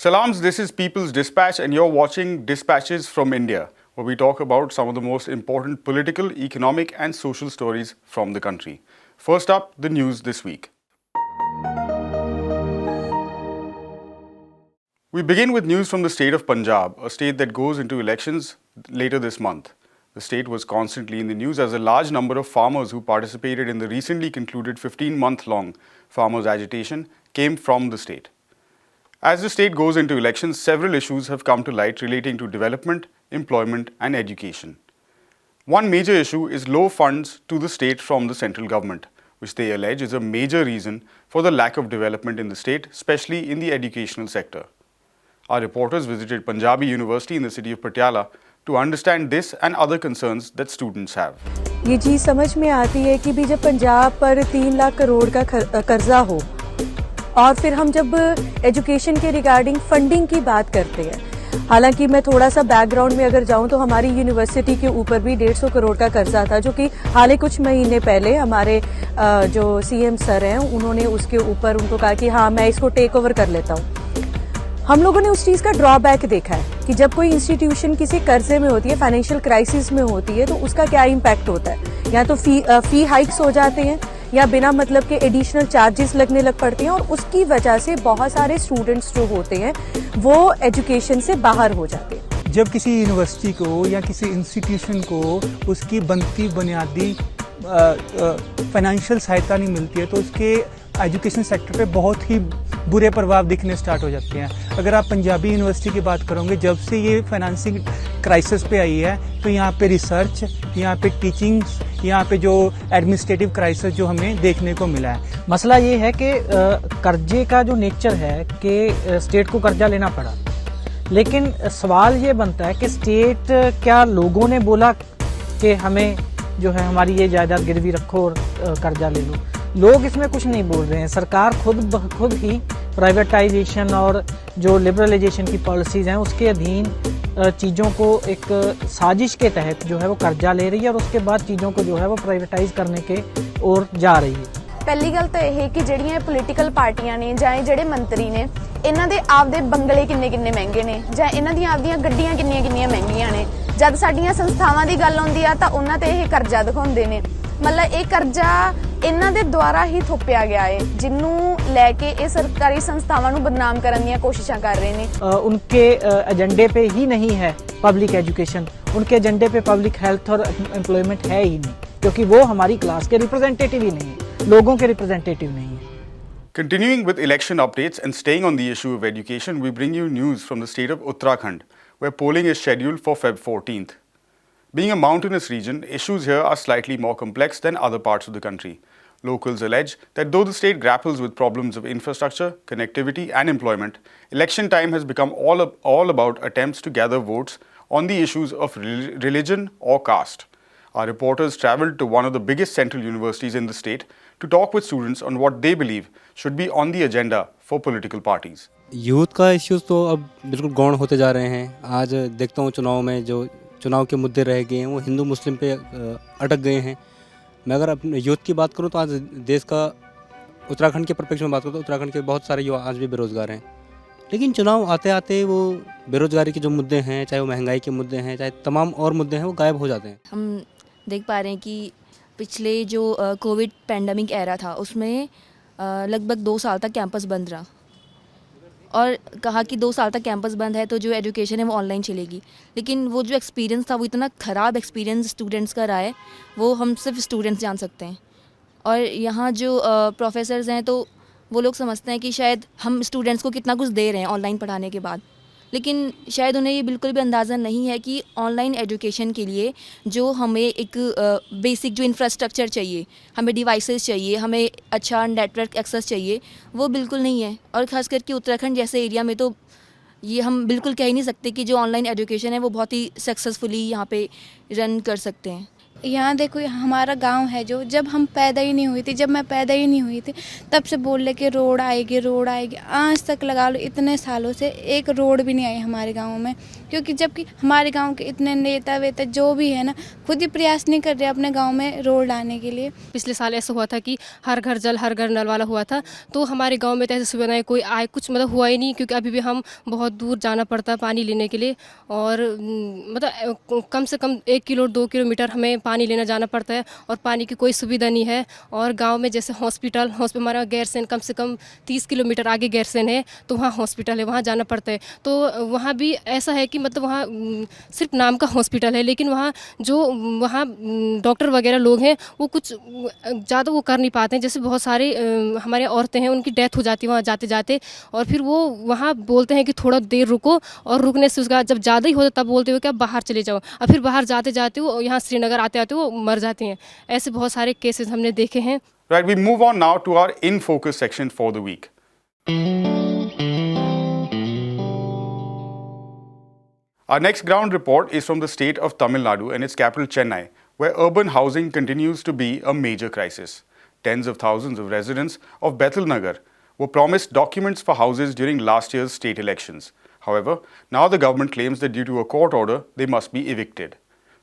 Salams, this is People's Dispatch and you're watching Dispatches from India, where we talk about some of the most important political, economic and social stories from the country. First up, the news this week. We begin with news from the state of Punjab, a state that goes into elections later this month. The state was constantly in the news as a large number of farmers who participated in the recently concluded 15-month-long farmers' agitation came from the state. As the state goes into elections, several issues have come to light relating to development, employment and education. One major issue is low funds to the state from the central government, which they allege is a major reason for the lack of development in the state, especially in the educational sector. Our reporters visited Punjabi University in the city of Patiala to understand this and other concerns that students have. ये चीज़ समझ में आती है कि भी जब पंजाब पर 3 लाख करोड़ का कर्जा हो और फिर हम जब एजुकेशन के रिगार्डिंग फंडिंग की बात करते हैं, हालांकि मैं थोड़ा सा बैकग्राउंड में अगर जाऊं तो हमारी यूनिवर्सिटी के ऊपर भी 150 करोड़ का कर्जा था, जो कि हाल ही कुछ महीने पहले हमारे जो सीएम सर हैं उन्होंने उसके ऊपर उनको कहा कि हाँ मैं इसको टेक ओवर कर लेता हूँ। हम लोगों ने उस चीज़ का ड्रॉबैक देखा है कि जब कोई इंस्टीट्यूशन किसी कर्जे में होती है, फाइनेंशियल क्राइसिस में होती है, तो उसका क्या इम्पैक्ट होता है। या तो फी हाइक्स हो जाते हैं या बिना मतलब के एडिशनल चार्जेस लगने लग पड़ते हैं और उसकी वजह से बहुत सारे स्टूडेंट्स जो होते हैं वो एजुकेशन से बाहर हो जाते हैं। जब किसी यूनिवर्सिटी को या किसी इंस्टीट्यूशन को उसकी बनती बुनियादी फाइनेंशियल सहायता नहीं मिलती है तो उसके एजुकेशन सेक्टर पे बहुत ही बुरे प्रभाव दिखने स्टार्ट हो जाते हैं। अगर आप पंजाबी यूनिवर्सिटी की बात करोगे, जब से ये फाइनेंसिंग क्राइसिस पे आई है तो यहाँ पे रिसर्च, यहाँ पे टीचिंग्स, यहाँ पे जो एडमिनिस्ट्रेटिव क्राइसिस जो हमें देखने को मिला है। मसला ये है कि कर्जे का जो नेचर है कि स्टेट को कर्जा लेना पड़ा, लेकिन सवाल ये बनता है कि स्टेट क्या लोगों ने बोला कि हमें जो है हमारी ये जायदाद गिरवी रखो और कर्जा ले लो। लोग इसमें कुछ नहीं बोल रहे हैं। सरकार खुद ही प्राइवेटाइजेशन और जो लिबरलाइजेशन की पॉलिसीज़ हैं उसके अधीन चीज़ों को एक साजिश के तहत जो है वो कर्जा ले रही है और उसके बाद चीज़ों को जो है वो प्राइवेटाइज करने के ओर जा रही है। पहली गल तो यह कि ਜਿਹੜੀਆਂ ਪੋਲੀਟੀਕਲ ਪਾਰਟੀਆਂ ਨੇ ਜਾਂ ਜਿਹੜੇ ਮੰਤਰੀ ਨੇ ਇਹਨਾਂ ਦੇ ਆਪਦੇ ਬੰਗਲੇ ਕਿੰਨੇ ਮਹਿੰਗੇ ਨੇ ਜਾਂ ਇਹਨਾਂ ਦੀਆਂ ਆਪਦੀਆਂ ਗੱਡੀਆਂ ਕਿੰਨੀਆਂ ਮਹਿੰਗੀਆਂ ਨੇ। ਜਦ ਸਾਡੀਆਂ ਸੰਸਥਾਵਾਂ ਦੀ ਗੱਲ ਆਉਂਦੀ ਆ ਤਾਂ ਉਹਨਾਂ ਤੇ ਇਹ ਕਰਜ਼ਾ ਦਿਖਾਉਂਦੇ ਨੇ। मतलब ਇਹ ਕਰਜ਼ਾ ਇਹਨਾਂ ਦੇ ਦੁਆਰਾ ਹੀ ਥੋਪਿਆ ਗਿਆ ਹੈ, ਜਿਹਨੂੰ ਲੈ ਕੇ ਇਹ ਸਰਕਾਰੀ ਸੰਸਥਾਵਾਂ ਨੂੰ ਬਦਨਾਮ ਕਰਨ ਦੀਆਂ ਕੋਸ਼ਿਸ਼ਾਂ ਕਰ ਰਹੇ ਨੇ। उनके एजेंडे पे ही नहीं है पब्लिक एजुकेशन, उनके एजेंडे पे पब्लिक हेल्थ और एम्प्लॉयमेंट है ही नहीं, क्योंकि वो हमारी क्लास के रिप्रेजेंटेटिव ही नहीं है, लोगों के रिप्रेजेंटेटिव नहीं है। Continuing with election updates and staying on the issue of education, we bring you news from the state of Uttarakhand, where polling is scheduled for Feb 14th. Being a mountainous region, issues here are slightly more complex than other parts of the country. Locals allege that though the state grapples with problems of infrastructure, connectivity and employment, election time has become all about attempts to gather votes on the issues of religion or caste. Our reporters travelled to one of the biggest central universities in the state to talk with students on what they believe should be on the agenda for political parties. Youth का issues तो अब बिल्कुल गौण होते जा रहे हैं। आज देखता हूँ चुनाव में जो चुनाव के मुद्दे रह गए हैं वो हिंदू मुस्लिम पे अटक गए हैं। मैं अगर अपने यूथ की बात करूँ तो आज देश का उत्तराखंड के परिप्रेक्ष्य में बात करूँ तो उत्तराखंड के बहुत सारे युवा आज भी बेरोज़गार हैं, लेकिन चुनाव आते आते वो बेरोज़गारी के जो मुद्दे हैं, चाहे वो महंगाई के मुद्दे हैं, चाहे तमाम और मुद्दे हैं, वो गायब हो जाते हैं। हम देख पा रहे हैं कि पिछले जो कोविड पैंडमिक एरा था उसमें लगभग 2 साल तक कैंपस बंद रहा और कहा कि 2 साल तक कैंपस बंद है तो जो एजुकेशन है वो ऑनलाइन चलेगी, लेकिन वो जो एक्सपीरियंस था वो इतना ख़राब एक्सपीरियंस स्टूडेंट्स का रहा है, वो हम सिर्फ स्टूडेंट्स जान सकते हैं। और यहाँ जो प्रोफेसर्स हैं तो वो लोग समझते हैं कि शायद हम स्टूडेंट्स को कितना कुछ दे रहे हैं ऑनलाइन पढ़ाने के बाद, लेकिन शायद उन्हें ये बिल्कुल भी अंदाज़ा नहीं है कि ऑनलाइन एजुकेशन के लिए जो हमें एक बेसिक जो इंफ्रास्ट्रक्चर चाहिए, हमें डिवाइसेस चाहिए, हमें अच्छा नेटवर्क एक्सेस चाहिए, वो बिल्कुल नहीं है। और ख़ास करके उत्तराखंड जैसे एरिया में तो ये हम बिल्कुल कह ही नहीं सकते कि जो ऑनलाइन एजुकेशन है वो बहुत ही सक्सेसफुली यहाँ पे रन कर सकते हैं। यहाँ देखो हमारा गांव है जो जब हम पैदा ही नहीं हुई थी, जब मैं पैदा ही नहीं हुई थी तब से बोल रहे कि रोड आएगी, आज तक लगा लो इतने सालों से एक रोड भी नहीं आई हमारे गांव में। क्योंकि जबकि हमारे गांव के इतने नेता वेता जो भी है ना खुद ही प्रयास नहीं कर रहे अपने गांव में रोड लाने के लिए। पिछले साल ऐसा हुआ था कि हर घर जल हर घर नल वाला हुआ था, तो हमारे गांव में तो ऐसी सुविधाएं कोई आए कुछ मतलब हुआ ही नहीं, क्योंकि अभी भी हम बहुत दूर जाना पड़ता है पानी लेने के लिए। और मतलब कम से कम 1 किलो 2 किलोमीटर हमें पानी लेना जाना पड़ता है और पानी की कोई सुविधा नहीं है। और गांव में जैसे हॉस्पिटल हमारा गैरसैन कम से कम 30 किलोमीटर आगे गैरसैन है, तो वहाँ हॉस्पिटल है, वहाँ जाना पड़ता है। तो वहाँ भी ऐसा है कि मतलब वहाँ सिर्फ नाम का हॉस्पिटल है, लेकिन वहाँ जो वहाँ डॉक्टर वगैरह लोग हैं वो कुछ ज़्यादा वो कर नहीं पाते हैं। जैसे बहुत सारे हमारे औरतें हैं उनकी डेथ हो जाती है वहाँ जाते जाते, और फिर वो वहाँ बोलते हैं कि थोड़ा देर रुको, और रुकने से उसका जब ज़्यादा ही होता तब बोलते हो कि अब बाहर चले जाओ, और फिर बाहर जाते जाते वो यहाँ श्रीनगर आते आते वो मर जाते हैं। ऐसे बहुत सारे केसेस हमने देखे हैं। Right, we move on now to our In Focus section for the week. Our next ground report is from the state of Tamil Nadu and its capital Chennai, where urban housing continues to be a major crisis. Tens of thousands of residents of Bethel Nagar were promised documents for houses during last year's state elections. However, now the government claims that due to a court order, they must be evicted.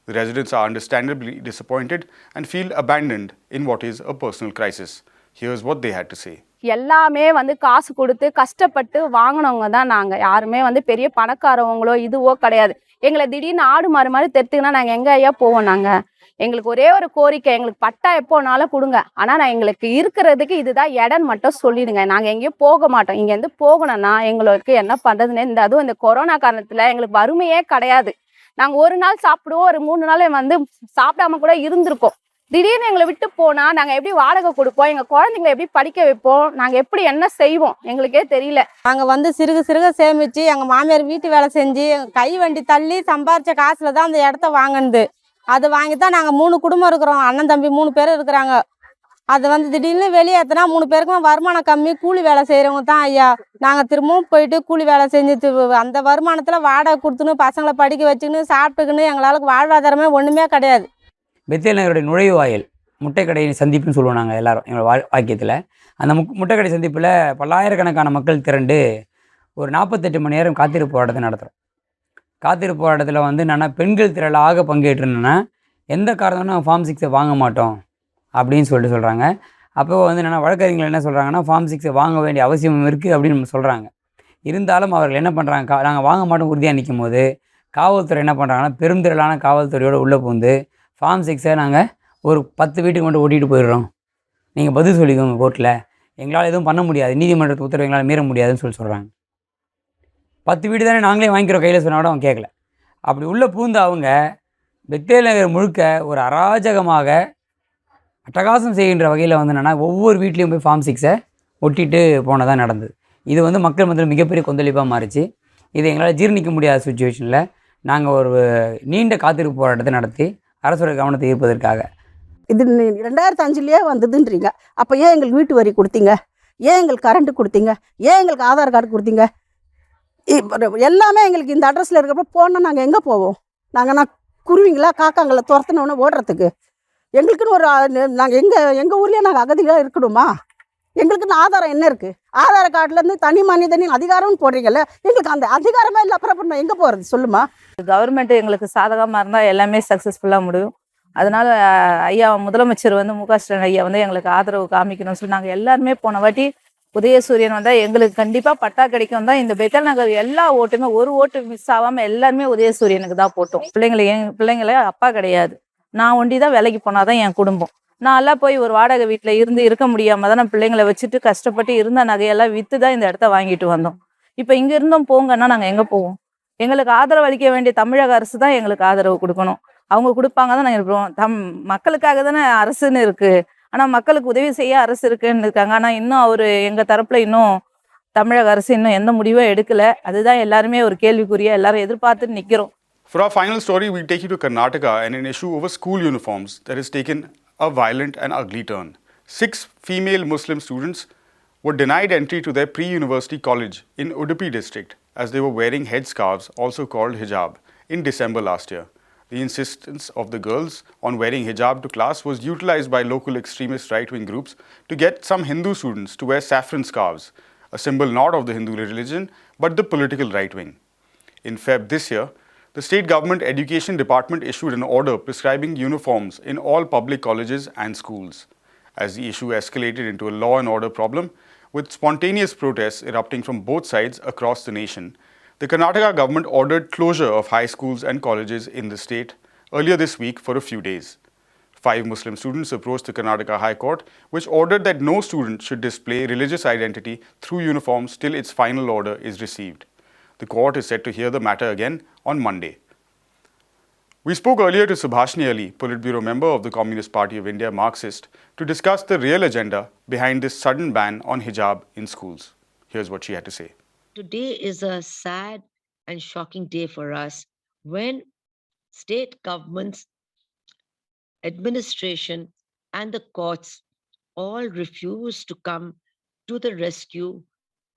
The residents are understandably disappointed and feel abandoned in what is a personal crisis. Here's what they had to say. எல்லாமே வந்து காசு கொடுத்து கஷ்டப்பட்டு வாங்கினவங்க தான் நாங்கள். யாருமே வந்து பெரிய பணக்காரவங்களோ இதுவோ கிடையாது. எங்களை திடீர்னு ஆடு மாறு மாதிரி தெத்துக்குன்னா நாங்கள் எங்கே ஐயா போவோம்? எங்களுக்கு ஒரே ஒரு கோரிக்கை, எங்களுக்கு பட்டா எப்போனாலும் கொடுங்க, ஆனால் நான் எங்களுக்கு இருக்கிறதுக்கு இதுதான் இடம்னு மட்டும் சொல்லிடுங்க. நாங்கள் எங்கேயும் போக மாட்டோம். இங்கேருந்து போகணும்னா எங்களுக்கு என்ன பண்ணுறதுன்னு அதுவும் இந்த கொரோனா காரணத்தில் எங்களுக்கு வறுமையே கிடையாது. நாங்கள் ஒரு நாள் சாப்பிடுவோம், ஒரு 3 நாள் வந்து சாப்பிடாம கூட இருந்திருக்கோம். திடீர்னு எங்களை விட்டு போனா நாங்கள் எப்படி வாடகை கொடுப்போம்? எங்கள் குழந்தைங்களை எப்படி படிக்க வைப்போம்? நாங்கள் எப்படி என்ன செய்வோம்? எங்களுக்கே தெரியல. நாங்கள் வந்து சிறுக சேமித்து எங்கள் மாமியார் வீட்டு வேலை செஞ்சு கை வண்டி தள்ளி சம்பாரித்த காசில் தான் அந்த இடத்த வாங்கினது. அதை வாங்கி தான் நாங்கள் 3 குடும்பம் இருக்கிறோம். அண்ணன் தம்பி 3 பேர் இருக்கிறாங்க. அதை வந்து திடீர்னு வெளியேற்றினா 3 பேருக்குமே வருமானம் கம்மி, கூலி வேலை செய்கிறவங்க தான் ஐயா. நாங்கள் திரும்பவும் போயிட்டு கூலி வேலை செஞ்சு அந்த வருமானத்தில் வாடகை கொடுத்துன்னு பசங்களை படிக்க வச்சுக்கின்னு சாப்பிட்டுக்கின்னு எங்களால் வாழ்வாதாரமே ஒன்றுமே கிடையாது. பெத்தேல் நகருடைய நுழைவாயில் முட்டைக்கடை சந்திப்புன்னு சொல்லுவோம் நாங்கள் எல்லோரும் எங்கள் வாக்கியத்தில். அந்த முட்டைக்கடை சந்திப்பில் பல்லாயிரக்கணக்கான மக்கள் திரண்டு ஒரு 48 மணி நேரம் காத்திருப்பு போராட்டத்தை நடத்துகிறோம். காத்திருப்பு போராட்டத்தில் வந்து என்னென்னா பெண்கள் திரளாக பங்கேற்றுனா எந்த காரணம்னா ஃபார்ம் 6 வாங்க மாட்டோம் அப்படின்னு சொல்கிறாங்க. அப்போ வந்து என்னென்னா வழக்கறிஞர்கள் என்ன சொல்கிறாங்கன்னா ஃபார்ம் 6 வாங்க வேண்டிய அவசியம் இருக்குது அப்படின்னு நம்ம சொல்கிறாங்க. இருந்தாலும் அவர்கள் என்ன பண்ணுறாங்க, நாங்கள் வாங்க மாட்டோம் உறுதியாக நிற்கும் போது காவல்துறை என்ன பண்ணுறாங்கன்னா பெருந்திரளான காவல்துறையோடு உள்ளே புகுந்து ஃபார்ம் 6 நாங்கள் ஒரு 10 வீட்டுக்கு மட்டும் ஓட்டிகிட்டு போயிடுறோம், நீங்கள் பதில் சொல்லிக்கோங்க கோர்ட்டில், எங்களால் எதுவும் பண்ண முடியாது, நீதிமன்றத்து உத்தரவு எங்களால் மீற முடியாதுன்னு சொல்கிறாங்க. 10 வீடு தானே நாங்களே வாங்கிக்கிறோம் கையில் சொன்னால் கூட அவங்க கேட்கல. அப்படி உள்ளே பூந்து அவங்க பெத்தேல் நகர் முழுக்க ஒரு அராஜகமாக அட்டகாசம் செய்கின்ற வகையில் வந்து என்னென்னா ஒவ்வொரு வீட்லேயும் போய் ஃபார்ம் 6 ஒட்டிட்டு போனதாக நடந்தது. இது வந்து மக்கள் மத்தியில் மிகப்பெரிய கொந்தளிப்பாக மாறிச்சு. இதை எங்களால் ஜீர்ணிக்க முடியாத சுச்சுவேஷனில் நாங்கள் ஒரு நீண்ட காத்திருப்பு போராட்டத்தை நடத்தி அரசோட கவனத்தை ஈர்ப்பதற்காக. இது 2005லேயே வந்ததுன்றீங்க, அப்போ ஏன் எங்களுக்கு வீட்டு வரி கொடுத்தீங்க? ஏன் எங்களுக்கு கரண்ட்டு கொடுத்தீங்க? ஏன் எங்களுக்கு ஆதார் கார்டு கொடுத்தீங்க? எல்லாமே எங்களுக்கு இந்த அட்ரஸில் இருக்கிறப்ப போனால் நாங்கள் எங்கே போவோம்? நான் குருவிங்களா காக்காங்களை துரத்தினோன்னு ஓடுறதுக்கு? எங்களுக்குன்னு ஒரு நாங்கள் எங்கள் ஊர்லேயே நாங்கள் அகதிகளாக இருக்கணுமா? எங்களுக்குன்னு ஆதாரம் என்ன இருக்குது? ஆதார் கார்டுலேருந்து தனி மனிதனி அதிகாரம்னு போடுறீங்கல்ல, எங்களுக்கு அந்த அதிகாரமே இல்லை. அப்புறம் நான் எங்கே போகிறது சொல்லுமா? கவர்மெண்ட் எங்களுக்கு சாதகமாக இருந்தால் எல்லாமே சக்ஸஸ்ஃபுல்லாக முடியும். அதனால் ஐயா முதலமைச்சர் வந்து மு க ஸ்டாலின் ஐயா வந்து எங்களுக்கு ஆதரவு காமிக்கணும்னு சொல்லி நாங்கள் எல்லாருமே போன வாட்டி உதயசூரியன் வந்தால் எங்களுக்கு கண்டிப்பாக பட்டா கிடைக்கும் தான் இந்த பெத்தேல் நகர் எல்லா ஓட்டுமே ஒரு ஓட்டு மிஸ் ஆகாமல் எல்லாருமே உதயசூரியனுக்கு தான் போட்டோம். பிள்ளைங்களே அப்பா கிடையாது, நான் ஒண்டி தான் வேலைக்கு போனால் தான் என் குடும்பம். நான் எல்லாம் போய் ஒரு வாடகை வீட்டில் இருக்க முடியாமல் தான் நான் பிள்ளைங்களை வச்சுட்டு கஷ்டப்பட்டு இருந்த நகையெல்லாம் விற்று தான் இந்த இடத்த வாங்கிட்டு வந்தோம். இப்போ இங்கே இருந்தோம் போங்கன்னா நாங்கள் எங்கே போவோம்? எங்களுக்கு ஆதரவு அளிக்க வேண்டிய தமிழக அரசு தான் எங்களுக்கு ஆதரவு கொடுக்கணும். அவங்க கொடுப்பாங்க தான் நாங்கள் இருப்போம். மக்களுக்காக தானே அரசுன்னு இருக்குது, ஆனால் மக்களுக்கு உதவி செய்ய அரசு இருக்குன்னு இருக்காங்க. ஆனால் இன்னும் எங்கள் தரப்பில் இன்னும் தமிழக அரசு இன்னும் எந்த முடிவும் எடுக்கலை. அதுதான் எல்லாருமே ஒரு கேள்விக்குறியாக எல்லாரும் எதிர்பார்த்துட்டு நிற்கிறோம். For our final story, we take you to Karnataka and an issue over school uniforms that has taken a violent and ugly turn. 6 female Muslim students were denied entry to their pre-university college in Udupi district as they were wearing headscarves, also called hijab, in December last year. The insistence of the girls on wearing hijab to class was utilized by local extremist right-wing groups to get some Hindu students to wear saffron scarves, a symbol not of the Hindu religion but the political right-wing. In Feb this year, the state government education department issued an order prescribing uniforms in all public colleges and schools. As the issue escalated into a law and order problem, with spontaneous protests erupting from both sides across the nation, the Karnataka government ordered closure of high schools and colleges in the state earlier this week for a few days. 5 Muslim students approached the Karnataka High Court, which ordered that no student should display religious identity through uniforms till its final order is received. The court is set to hear the matter again on Monday. We spoke earlier to Subhashini Ali, Politburo member of the Communist Party of India, Marxist, to discuss the real agenda behind this sudden ban on hijab in schools. Here's what she had to say. Today is a sad and shocking day for us when state governments, administration, and the courts all refuse to come to the rescue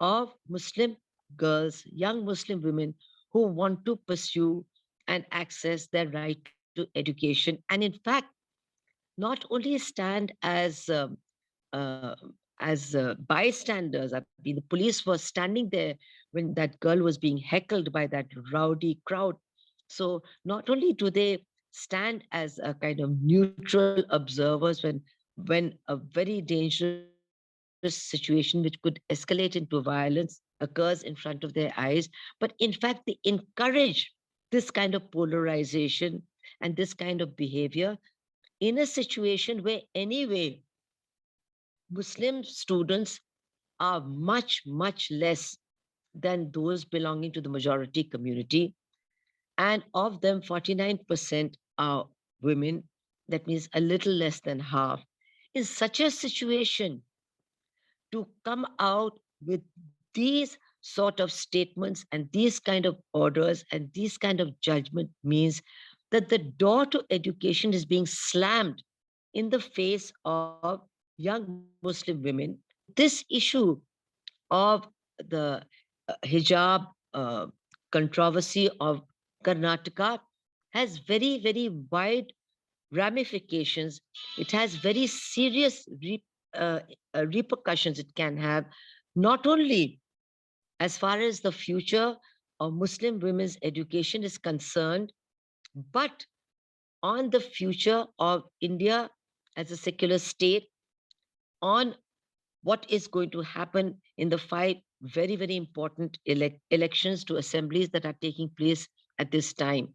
of Muslim girls, young Muslim women who want to pursue and access their right to education. And in fact, not only stand as bystanders. I mean, the police were standing there when that girl was being heckled by that rowdy crowd. So not only do they stand as a kind of neutral observers when a very dangerous situation which could escalate into violence occurs in front of their eyes, but in fact they encourage this kind of polarization and this kind of behavior in a situation where anyway Muslim students are much, much less than those belonging to the majority community. And of them, 49% are women. That means a little less than half. In such a situation, to come out with these sort of statements and these kind of orders and these kind of judgment means that the door to education is being slammed in the face of young Muslim women. This issue of the hijab controversy of Karnataka has very, very wide ramifications. It has very serious repercussions it can have, not only as far as the future of Muslim women's education is concerned, but on the future of India as a secular state, on what is going to happen in the 5 very, very important elections to assemblies that are taking place at this time.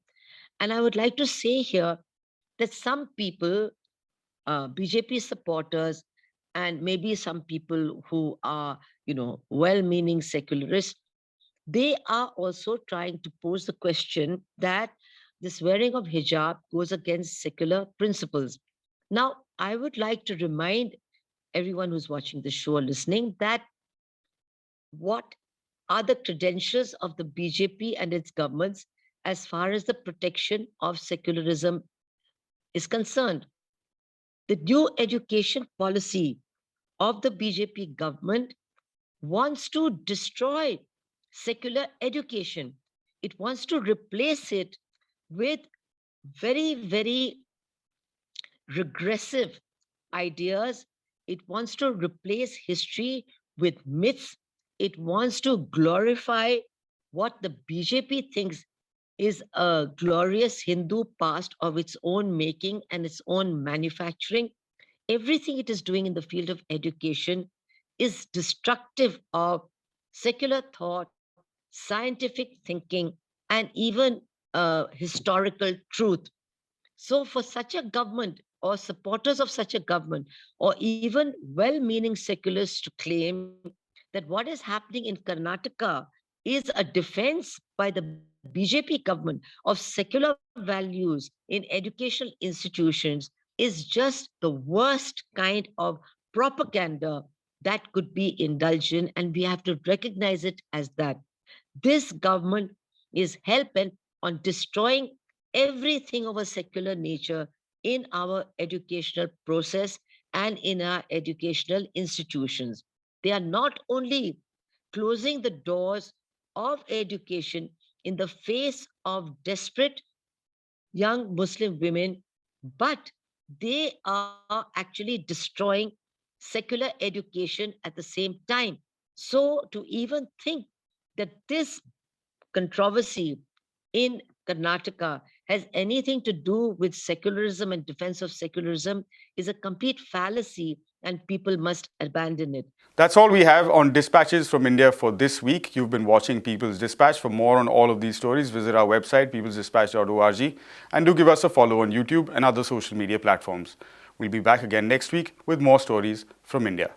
And I would like to say here that some people, BJP supporters, and maybe some people who are, well-meaning secularists, they are also trying to pose the question that this wearing of hijab goes against secular principles. Now, I would like to remind everyone who's watching the show or listening that what are the credentials of the BJP and its governments as far as the protection of secularism is concerned. The new education policy of the BJP government wants to destroy secular education. It wants to replace it with very, very regressive ideas. It wants to replace history with myths. It wants to glorify what the BJP thinks is a glorious Hindu past of its own making and its own manufacturing. Everything it is doing in the field of education is destructive of secular thought, scientific thinking, and even historical truth. So for such a government or supporters of such a government or even well-meaning secularists to claim that what is happening in Karnataka is a defense by the BJP government of secular values in educational institutions is just the worst kind of propaganda that could be indulged in, and we have to recognize it as that. This government is hell-bent on destroying everything of a secular nature in our educational process and in our educational institutions. They are not only closing the doors of education in the face of desperate young Muslim women, but they are actually destroying secular education at the same time. So to even think that this controversy in Karnataka has anything to do with secularism and defense of secularism is a complete fallacy, and people must abandon it. That's all we have on Dispatches from India for this week. You've been watching People's Dispatch. For more on all of these stories, visit our website, peoplesdispatch.org, and do give us a follow on YouTube and other social media platforms. We'll be back again next week with more stories from India.